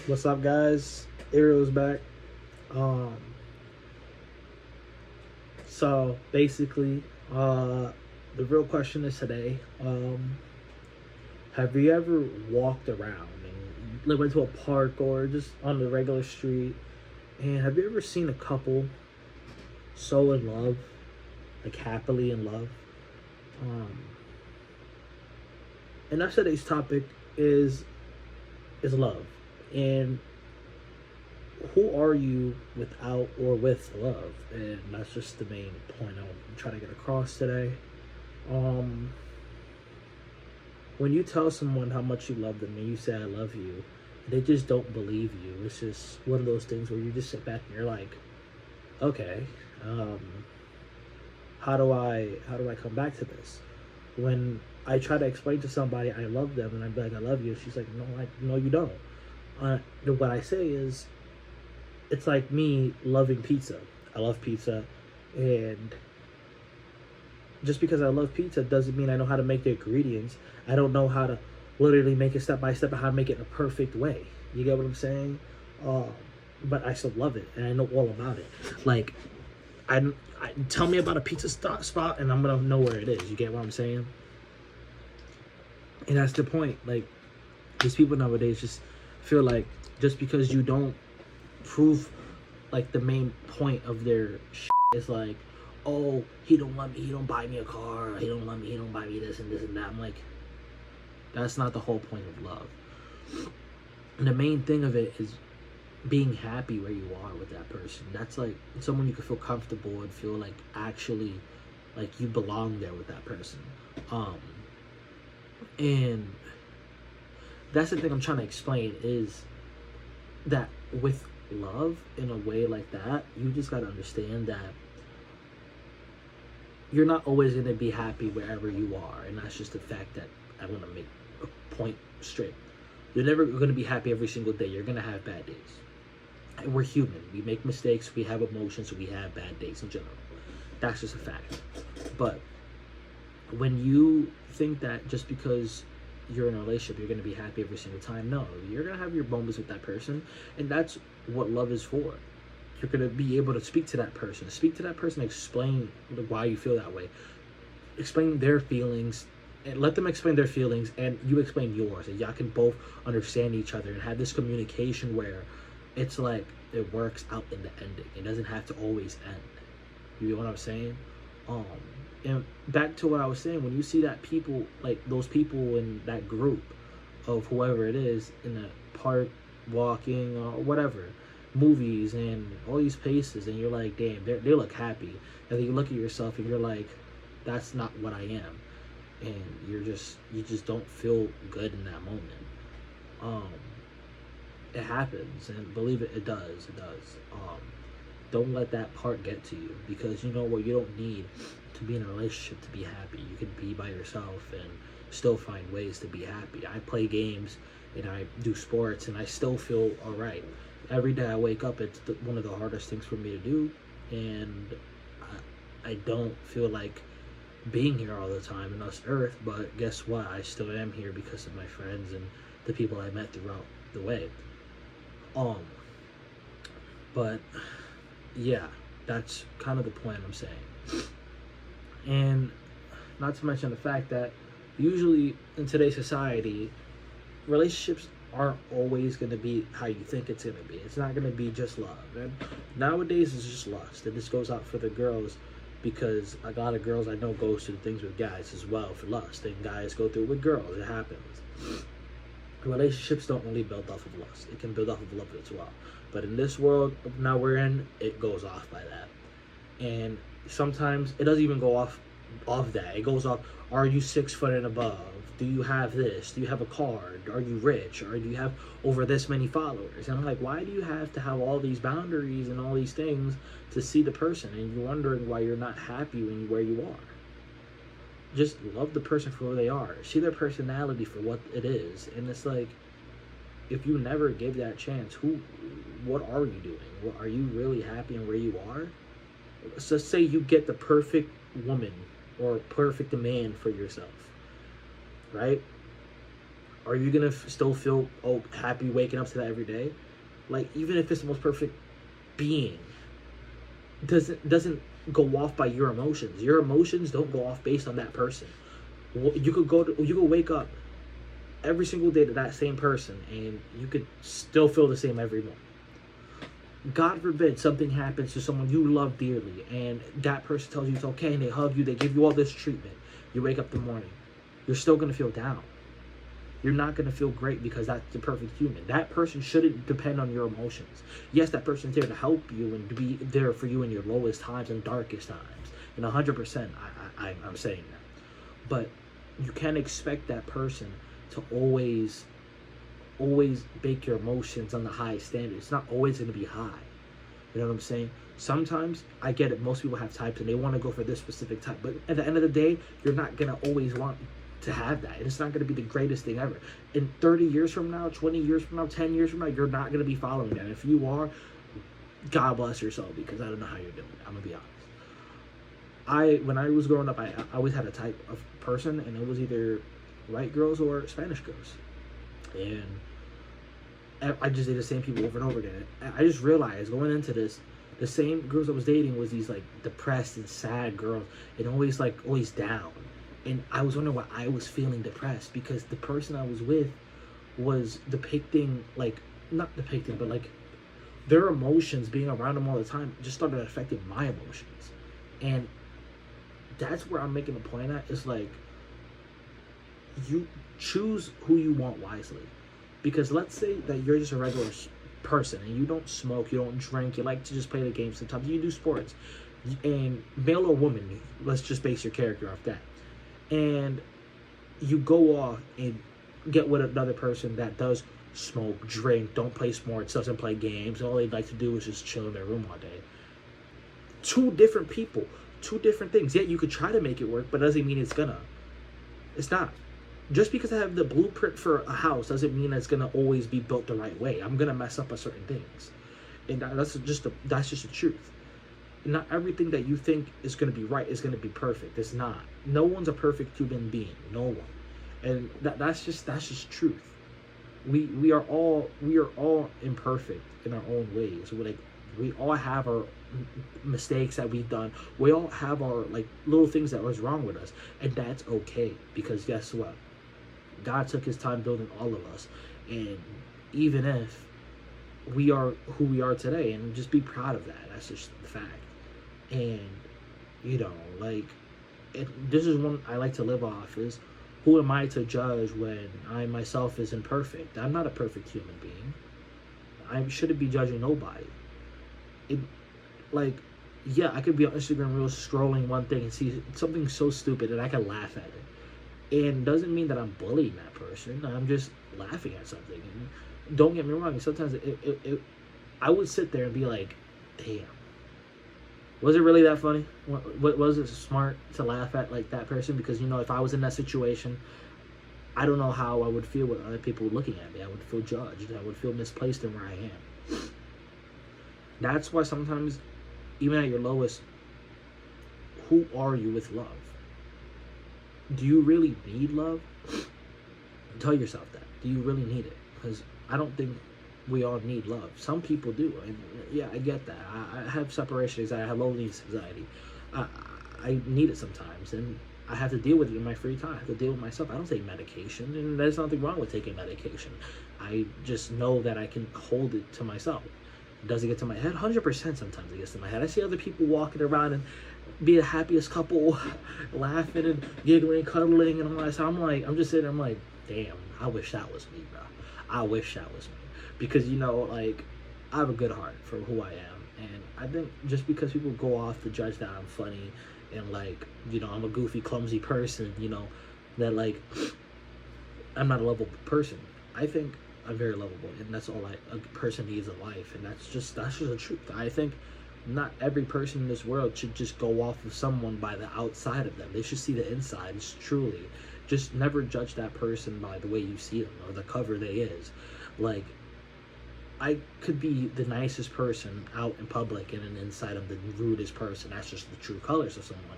What's up, guys? Ariel's back. Um, so basically, the real question is today: have you ever walked around and went to a park or just on the regular street, and have you ever seen a couple so in love, like happily in love? Um, and that's today's topic is love, and who are you without or with love? And that's just the main point I'm trying to get across today. Um, when you tell someone how much you love them and you say I love you, they just don't believe you. It's just one of those things where you just sit back and you're like, okay, um, how do I come back to this? When I try to explain to somebody I love them and I'm like I love you, she's like, no, you don't. What I say is, it's like me loving pizza. I love pizza, and just because I love pizza doesn't mean I know how to make the ingredients. I don't know how to literally make it step by step and how to make it in a perfect way. You get what I'm saying? Uh, but I still love it, and I know all about it. Like, I tell me about a pizza spot, and I'm gonna know where it is. You get what I'm saying? And that's the point. Like, these people nowadays just feel like just because you don't prove like the main point of their is like, oh, he don't love me, he don't buy me a car, he don't love me, he don't buy me this and this and that. I'm like, that's not the whole point of love. And the main thing of it is being happy where you are with that person. That's like someone you can feel comfortable and feel like actually like you belong there with that person. Um and that's the thing I'm trying to explain is that with love in a way like that, you just got to understand that you're not always going to be happy wherever you are. And that's just the fact that I want to make a point straight. You're never going to be happy every single day. You're going to have bad days. And we're human. We make mistakes. We have emotions. We have bad days in general. That's just a fact. But when you think that just because you're in a relationship, you're going to be happy every single time. No, you're going to have your moments with that person, and that's what love is for. You're going to be able to speak to that person, explain why you feel that way, explain their feelings, and let them explain their feelings, and you explain yours, and y'all can both understand each other and have this communication where it's like it works out in the ending. It doesn't have to always end. You know what I'm saying? Um, and back to what I was saying, when you see that people, like those people in that group of whoever it is in the park, walking or whatever, movies and all these places, and you're like, damn, they look happy. And then you look at yourself and you're like, that's not what I am. And you just don't feel good in that moment. Um, it happens, and believe it, it does. It does. Don't let that part get to you, because you know what, you don't need to be in a relationship to be happy. You can be by yourself and still find ways to be happy. I play games and I do sports and I still feel all right. Every day I wake up, it's one of the hardest things for me to do, and I don't feel like being here all the time in this earth, but guess what, I still am here because of my friends and the people I met throughout the way. But yeah, that's kind of the point I'm saying. And not to mention the fact that usually in today's society, relationships aren't always going to be how you think it's going to be. It's not going to be just love. And nowadays it's just lust. And this goes out for the girls, because a lot of girls I know goes through things with guys as well for lust. And guys go through it with girls. It happens. Relationships don't only build off of lust. It can build off of love as well. But in this world now we're in, it goes off by that. And sometimes it doesn't even go off that. It goes off, are you 6 foot and above? Do you have this? Do you have a car? Are you rich? Or do you have over this many followers? And I'm like, why do you have to have all these boundaries and all these things to see the person? And you're wondering why you're not happy where you are. Just love the person for who they are. See their personality for what it is. And it's like, if you never give that chance, what are you doing? Are you really happy in where you are? So say you get the perfect woman or perfect man for yourself, right? Are you gonna still feel happy waking up to that every day? Like, even if it's the most perfect being, doesn't go off by your emotions. Your emotions don't go off based on that person. You could wake up every single day to that same person, and you could still feel the same every morning. God forbid something happens to someone you love dearly, and that person tells you it's okay, and they hug you, they give you all this treatment. You wake up in the morning, you're still gonna feel down. You're not gonna feel great because that's the perfect human. That person shouldn't depend on your emotions. Yes, that person's there to help you and to be there for you in your lowest times and darkest times. And 100%, I'm saying that. But you can't expect that person to always bake your emotions on the highest standard. It's not always going to be high. You know what I'm saying? Sometimes, I get it, most people have types and they want to go for this specific type, but at the end of the day, you're not going to always want to have that. It's not going to be the greatest thing ever. In 30 years from now, 20 years from now, 10 years from now, you're not going to be following that. If you are, God bless your soul, because I don't know how you're doing it. I'm going to be honest. When I was growing up, I always had a type of person, and it was either white girls or Spanish girls. And I just did the same people over and over again. I just realized going into this, the same girls I was dating was these like depressed and sad girls, and always down. And I was wondering why I was feeling depressed, because the person I was with was depicting, like, not depicting, but like their emotions, being around them all the time, just started affecting my emotions. And that's where I'm making a point at. Is like, you choose who you want wisely. Because let's say that you're just a regular person and you don't smoke, you don't drink, you like to just play the game sometimes, you do sports, and male or woman, let's just base your character off that, and you go off and get with another person that does smoke, drink, don't play sports, doesn't play games, all they like to do is just chill in their room all day. Two different people, two different things. Yet you could try to make it work, but doesn't mean it's not. Just because I have the blueprint for a house doesn't mean it's gonna always be built the right way. I'm gonna mess up on certain things, and that's just the truth. Not everything that you think is gonna be right is gonna be perfect. It's not. No one's a perfect human being. No one, and that's just truth. We are all imperfect in our own ways. We all have our mistakes that we've done. We all have our like little things that was wrong with us, and that's okay, because guess what? God took his time building all of us, and even if we are who we are today, and just be proud of that. That's just the fact. And this is one I like to live off, is who am I to judge when I myself is imperfect? I'm not a perfect human being. I shouldn't be judging nobody. I could be on Instagram Reels scrolling one thing and see something so stupid and I can laugh at it. And doesn't mean that I'm bullying that person. I'm just laughing at something. And don't get me wrong, sometimes I would sit there and be like, damn, was it really that funny? What was it smart to laugh at like that person? Because if I was in that situation, I don't know how I would feel with other people looking at me. I would feel judged. I would feel misplaced in where I am. That's why sometimes, even at your lowest, who are you with love? Do you really need love? Tell yourself that. Do you really need it? Because I don't think we all need love. Some people do. Yeah, I get that. I have separation anxiety. I have loneliness anxiety. I need it sometimes, and I have to deal with it in my free time. I have to deal with myself. I don't take medication, and there's nothing wrong with taking medication. I just know that I can hold it to myself. Does it get to my head? 100% sometimes it gets to my head. I see other people walking around and be the happiest couple, laughing and giggling, cuddling, and all that. So I'm just sitting there, I'm like, damn, I wish that was me, bro. I wish that was me. Because, I have a good heart for who I am. And I think just because people go off to judge that I'm funny and, I'm a goofy, clumsy person, that, I'm not a lovable person. I think I'm very lovable, and that's all a person needs in life, and that's just the truth. I think not every person in this world should just go off of someone by the outside of them. They should see the insides, truly. Just never judge that person by the way you see them or the cover they is. I could be the nicest person out in public, and then inside I'm the rudest person. That's just the true colors of someone.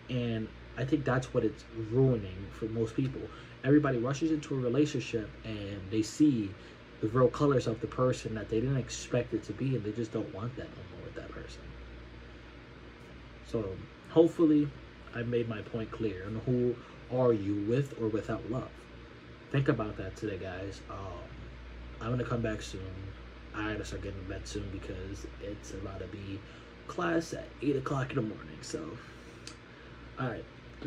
And I think that's what it's ruining for most people. Everybody rushes into a relationship and they see the real colors of the person that they didn't expect it to be, and they just don't want that no more with that person. So hopefully I made my point clear. And who are you with or without love? Think about that today, guys. I'm gonna come back soon. I gotta start getting to bed soon because it's about to be class at 8 o'clock in the morning. So, all right,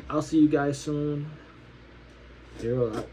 I'll see you guys soon. Zero up.